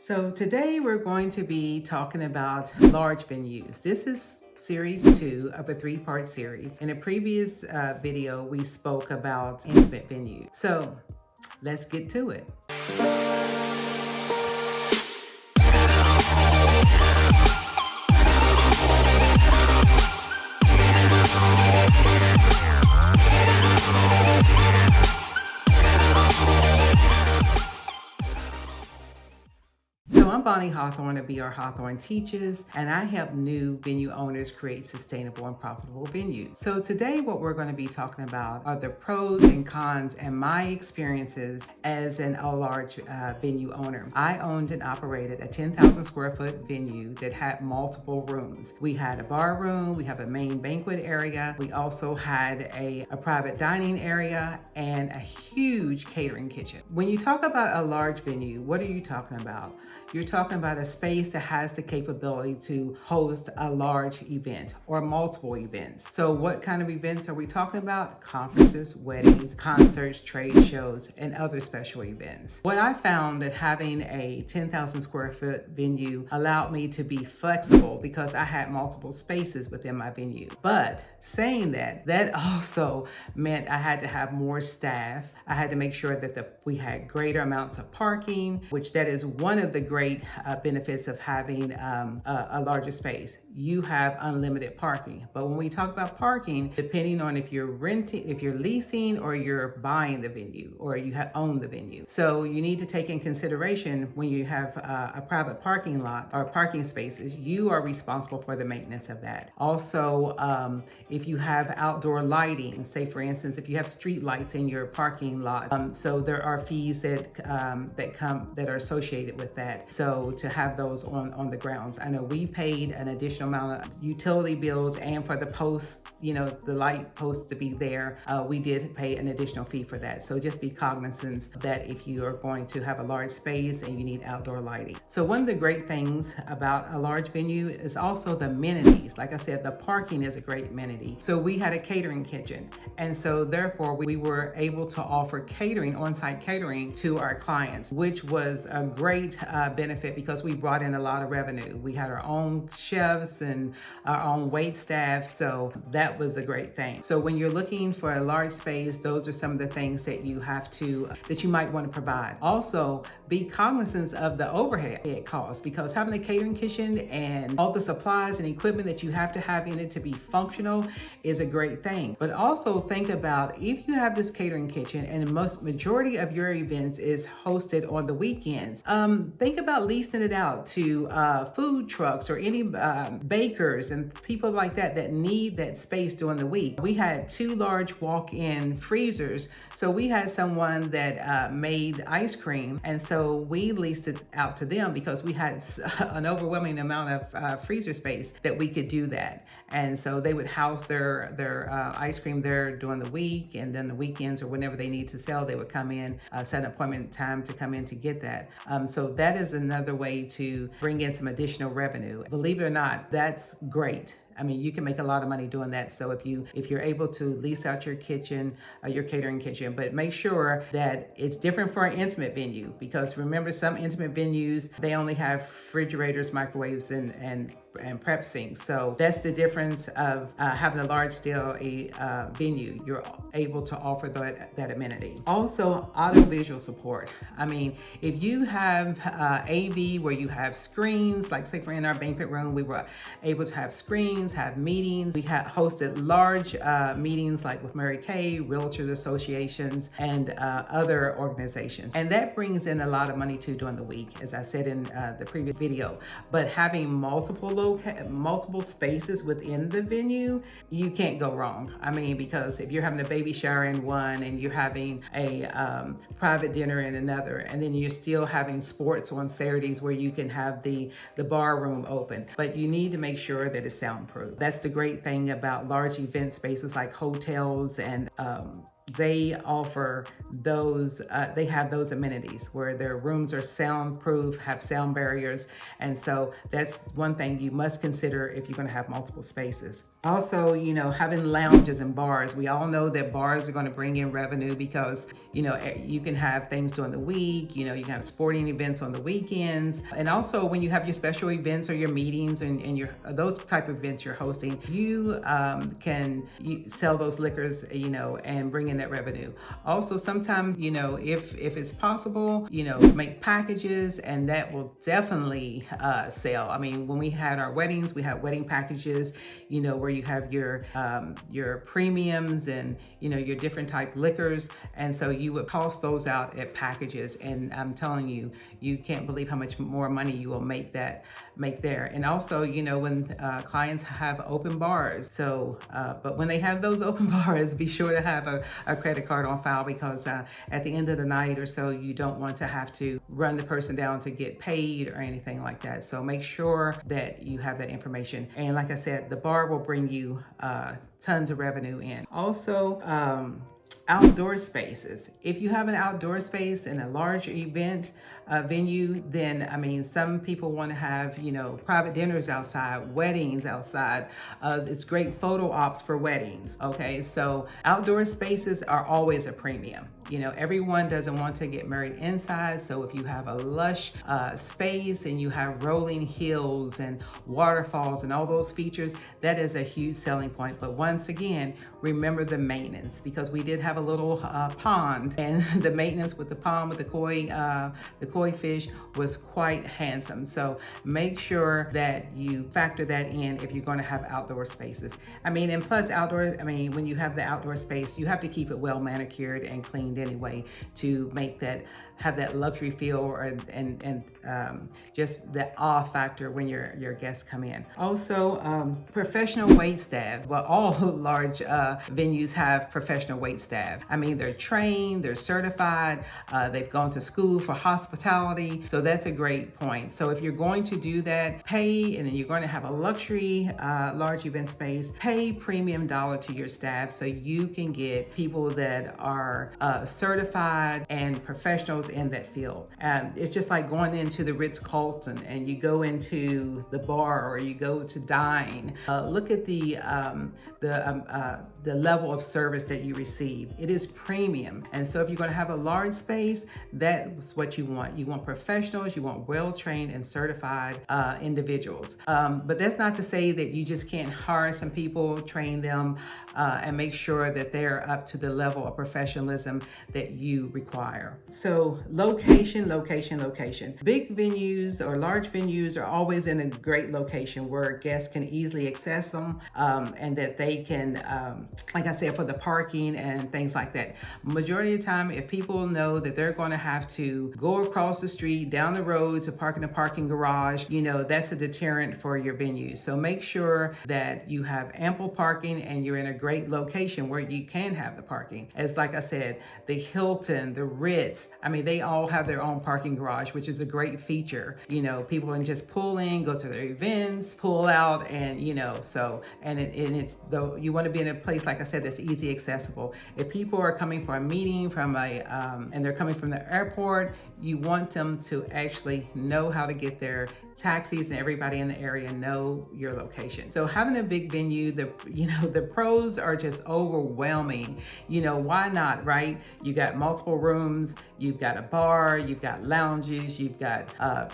So today we're going to be talking about large venues. This is series 2 of a 3-part series. In a previous video, we spoke about intimate venues. So let's get to it. So I'm Bonnie Hawthorne of BR Hawthorne Teaches, and I help new venue owners create sustainable and profitable venues. So today what we're going to be talking about are the pros and cons and my experiences as a large venue owner. I owned and operated a 10,000 square foot venue that had multiple rooms. We had a bar room, we have a main banquet area, we also had a private dining area, and a huge catering kitchen. When you talk about a large venue, what are you talking about? You're talking about a space that has the capability to host a large event or multiple events. So what kind of events are we talking about? Conferences, weddings, concerts, trade shows, and other special events. What I found that having a 10,000 square foot venue allowed me to be flexible because I had multiple spaces within my venue. But saying that also meant I had to have more staff. I had to make sure that we had greater amounts of parking, which that is one of the great benefits of having a larger space. You have unlimited parking. But when we talk about parking, depending on if you're renting, if you're leasing, or you're buying the venue, or you own the venue. So you need to take in consideration when you have a private parking lot or parking spaces, you are responsible for the maintenance of that. Also, if you have outdoor lighting, say for instance, if you have street lights in your parking lot, so there are fees that are associated with that. So to have those on the grounds. I know we paid an additional amount of utility bills, and for the posts, the light posts to be there, we did pay an additional fee for that. So just be cognizant that if you are going to have a large space and you need outdoor lighting. So one of the great things about a large venue is also the amenities. Like I said, the parking is a great amenity. So we had a catering kitchen, and so therefore we were able to offer catering, on-site catering to our clients, which was a great benefit because we brought in a lot of revenue. We had our own chefs and our own wait staff, so that was a great thing. So when you're looking for a large space, those are some of the things that you might want to provide. Also, be cognizant of the overhead costs, because having a catering kitchen and all the supplies and equipment that you have to have in it to be functional is a great thing. But also think about, if you have this catering kitchen and the majority of your events is hosted on the weekends, think about leasing it out to food trucks or any bakers and people like that need that space during the week. We had 2 large walk-in freezers, so we had someone that made ice cream, and so we leased it out to them because we had an overwhelming amount of freezer space that we could do that. And so they would house their ice cream there during the week, and then the weekends or whenever they need to sell, they would come in, set an appointment time to come in to get that. So that is another way to bring in some additional revenue. Believe it or not, that's great. I mean, you can make a lot of money doing that. So if you're able to lease out your kitchen, your catering kitchen, but make sure that it's different for an intimate venue, because remember, some intimate venues, they only have refrigerators, microwaves, and prep sinks. So that's the difference of having a large scale venue. You're able to offer that amenity. Also, audiovisual support. I mean, if you have AV where you have screens, like say in our banquet room, we were able to have screens, have meetings. We had hosted large meetings like with Mary Kay, Realtors Associations, and other organizations. And that brings in a lot of money too during the week, as I said in the previous video. But having multiple spaces within the venue, you can't go wrong. I mean, because if you're having a baby shower in one, and you're having a private dinner in another, and then you're still having sports on Saturdays where you can have the bar room open, but you need to make sure that it's soundproof. That's the great thing about large event spaces like hotels and they offer those, they have those amenities where their rooms are soundproof, have sound barriers. And so that's one thing you must consider if you're going to have multiple spaces. Also, having lounges and bars. We all know that bars are going to bring in revenue because, you can have things during the week, you can have sporting events on the weekends. And also when you have your special events or your meetings and your those type of events you're hosting, you can sell those liquors, and bring in that revenue. Also, sometimes, if it's possible, make packages, and that will definitely sell. I mean, when we had our weddings, we had wedding packages, where you have your premiums and your different type liquors, and so you would cost those out at packages. And I'm telling you, you can't believe how much more money you will make there. And also, when clients have open bars, so but when they have those open bars, be sure to have a credit card on file, because at the end of the night or so, you don't want to have to run the person down to get paid or anything like that. So make sure that you have that information. And like I said, the bar will bring you tons of revenue in. Also, outdoor spaces. If you have an outdoor space in a large event venue, then some people want to have private dinners outside, weddings outside. It's great photo ops for weddings. Okay, so outdoor spaces are always a premium. Everyone doesn't want to get married inside, so if you have a lush space and you have rolling hills and waterfalls and all those features, that is a huge selling point. But once again, remember the maintenance, because we did have a little pond, and the maintenance with the pond with the koi fish was quite handsome. So make sure that you factor that in if you're going to have outdoor spaces. And plus when you have the outdoor space, you have to keep it well manicured and cleaned anyway to have that luxury feel and just the awe factor when your guests come in. Also, professional wait staff. Well, all large venues have professional wait staff. They're trained, they're certified, they've gone to school for hospitality. So that's a great point. So if you're going to do that, pay, and then you're going to have a luxury large event space, pay premium dollar to your staff so you can get people that are certified and professionals in that field. It's just like going into the Ritz-Carlton and you go into the bar or you go to dine. Look at the level of service that you receive. It is premium. And so if you're going to have a large space, that's what you want. You want professionals, you want well-trained and certified individuals. But that's not to say that you just can't hire some people, train them, and make sure that they're up to the level of professionalism that you require. So location. Big venues or large venues are always in a great location where guests can easily access them, and that they can, like I said, for the parking and things like that. Majority of the time, if people know that they're going to have to go across the street, down the road to park in a parking garage, that's a deterrent for your venue. So make sure that you have ample parking and you're in a great location where you can have the parking. As like I said, the Hilton, the Ritz, they all have their own parking garage, which is a great feature. People can just pull in, go to their events, pull out, and it's though you want to be in a place, like I said, that's easy accessible. If people are coming for a meeting and they're coming from the airport, you want them to actually know how to get there. Taxis and everybody in the area know your location. So having a big venue, the pros are just overwhelming. Why not, right? You got multiple rooms, you've got a bar, you've got lounges, you've got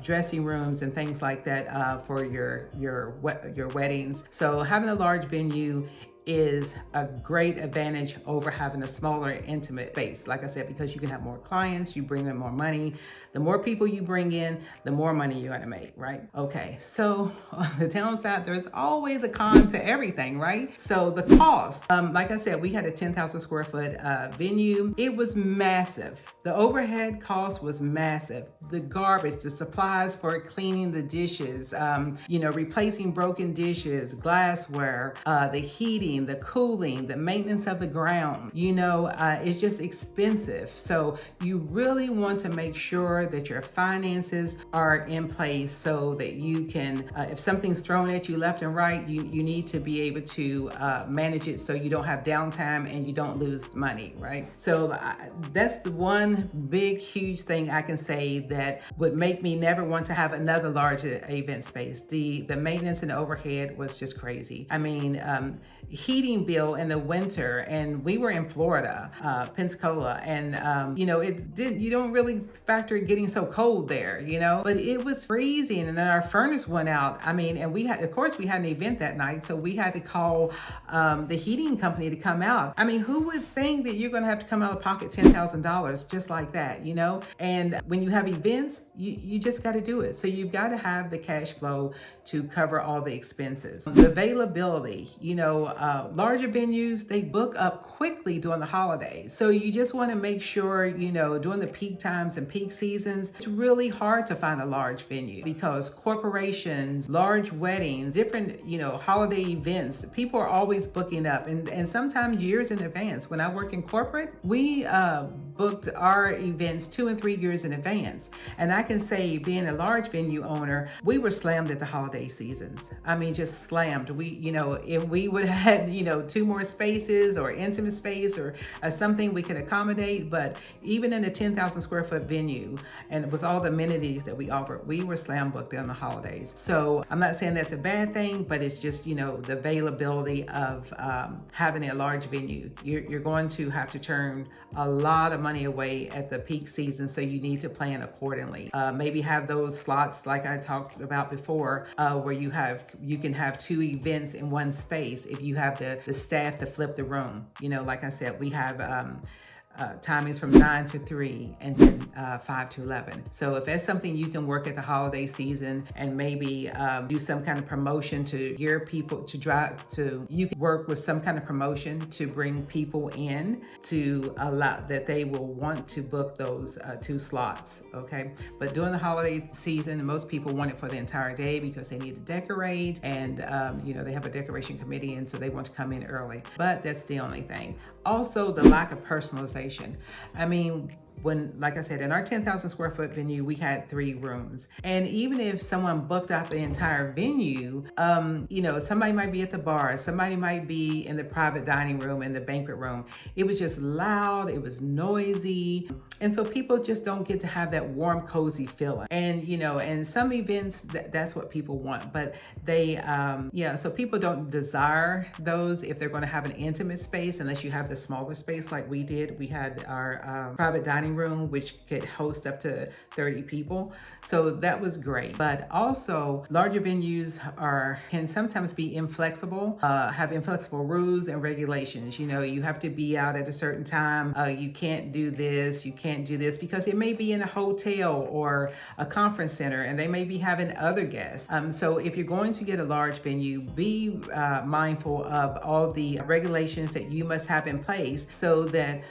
dressing rooms and things like that for your weddings. So having a large venue is a great advantage over having a smaller, intimate space. Like I said, because you can have more clients, you bring in more money. The more people you bring in, the more money you're gonna make, right? Okay, so on the downside, there's always a con to everything, right? So the cost, like I said, we had a 10,000 square foot venue. It was massive. The overhead cost was massive. The garbage, the supplies for cleaning the dishes, replacing broken dishes, glassware, the heating, heating, the cooling, the maintenance of the ground, it's just expensive. So you really want to make sure that your finances are in place so that you can, if something's thrown at you left and right, you need to be able to manage it so you don't have downtime and you don't lose money, right? So that's the one big, huge thing I can say that would make me never want to have another large event space. The maintenance and overhead was just crazy. I mean, heating bill in the winter, and we were in Florida, Pensacola, and you don't really factor getting so cold there, but it was freezing, and then our furnace went out. I mean, and we had an event that night, so we had to call the heating company to come out. I mean, who would think that you're going to have to come out of pocket $10,000 just like that, And when you have events, you just got to do it. So you've got to have the cash flow to cover all the expenses. The availability, larger venues, they book up quickly during the holidays. So you just want to make sure, during the peak times and peak seasons, it's really hard to find a large venue because corporations, large weddings, different, holiday events, people are always booking up and sometimes years in advance. When I work in corporate, we booked our events 2 and 3 years in advance. And I can say, being a large venue owner, we were slammed at the holiday seasons. I mean, just slammed. If we would have had, 2 more spaces or intimate space or something we could accommodate, but even in a 10,000 square foot venue and with all the amenities that we offer, we were slam booked on the holidays. So I'm not saying that's a bad thing, but it's just, the availability of having a large venue. You're going to have to turn a lot of money away at the peak season, so you need to plan accordingly. Maybe have those slots like I talked about before, where you can have 2 events in one space if you have the staff to flip the room. Like I said, we have timings from 9 to 3 and then 5 to 11. So if that's something you can work at the holiday season and maybe do some kind of promotion to gear people you can work with some kind of promotion to bring people in to allow that they will want to book those 2 slots, okay? But during the holiday season, most people want it for the entire day because they need to decorate and, they have a decoration committee and so they want to come in early. But that's the only thing. Also, the lack of personalization. I mean, like I said, in our 10,000 square foot venue, we had 3 rooms. And even if someone booked out the entire venue, somebody might be at the bar, somebody might be in the private dining room, in the banquet room. It was just loud, it was noisy. And so people just don't get to have that warm, cozy feeling. And, and some events, that's what people want. But so people don't desire those if they're going to have an intimate space, unless you have the smaller space like we did. We had our private dining room, which could host up to 30 people. So that was great. But also, larger venues can sometimes be inflexible, have inflexible rules and regulations. You have to be out at a certain time. You can't do this, you can't do this, because it may be in a hotel or a conference center and they may be having other guests. So if you're going to get a large venue, be mindful of all the regulations that you must have in place so that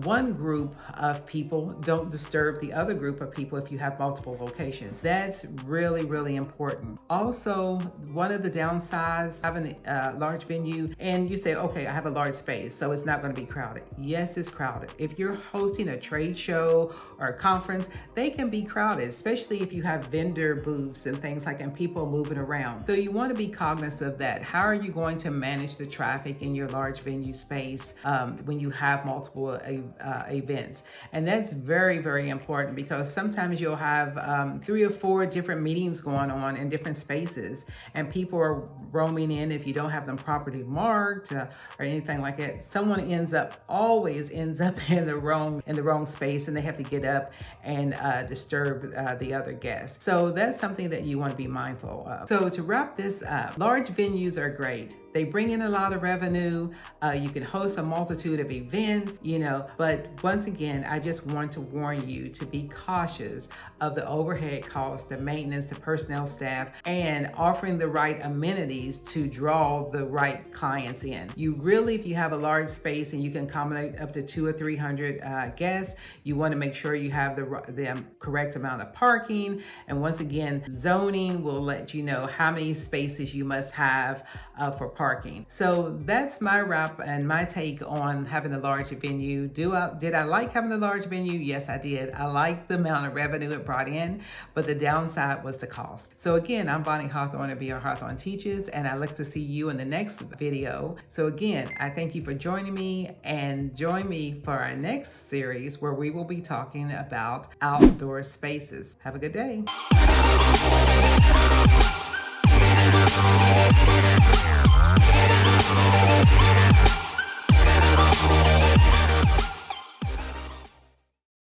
one group of people don't disturb the other group of people if you have multiple locations. That's really, really important. Also, one of the downsides having a large venue, and you say, okay, I have a large space, so it's not going to be crowded. Yes, it's crowded. If you're hosting a trade show or a conference, they can be crowded, especially if you have vendor booths and things like that, and people moving around. So you want to be cognizant of that. How are you going to manage the traffic in your large venue space when you have multiple events? And that's very, very important, because sometimes you'll have 3 or 4 different meetings going on in different spaces, and people are roaming in. If you don't have them properly marked or anything like that, someone always ends up in the wrong space, and they have to get up and disturb the other guests. So that's something that you want to be mindful of. So to wrap this up, large venues are great. They bring in a lot of revenue. You can host a multitude of events, but once again, I just want to warn you to be cautious of the overhead costs, the maintenance, the personnel staff, and offering the right amenities to draw the right clients in. If you have a large space and you can accommodate up to 200 or 300 guests, you want to make sure you have the correct amount of parking. And once again, zoning will let you know how many spaces you must have for parking parking. So that's my wrap and my take on having a large venue. Did I like having a large venue? Yes, I did. I liked the amount of revenue it brought in, but the downside was the cost. So again, I'm Bonnie Hawthorne of VR Hawthorne Teaches, and I look to see you in the next video. So again, I thank you for joining me, and join me for our next series where we will be talking about outdoor spaces. Have a good day.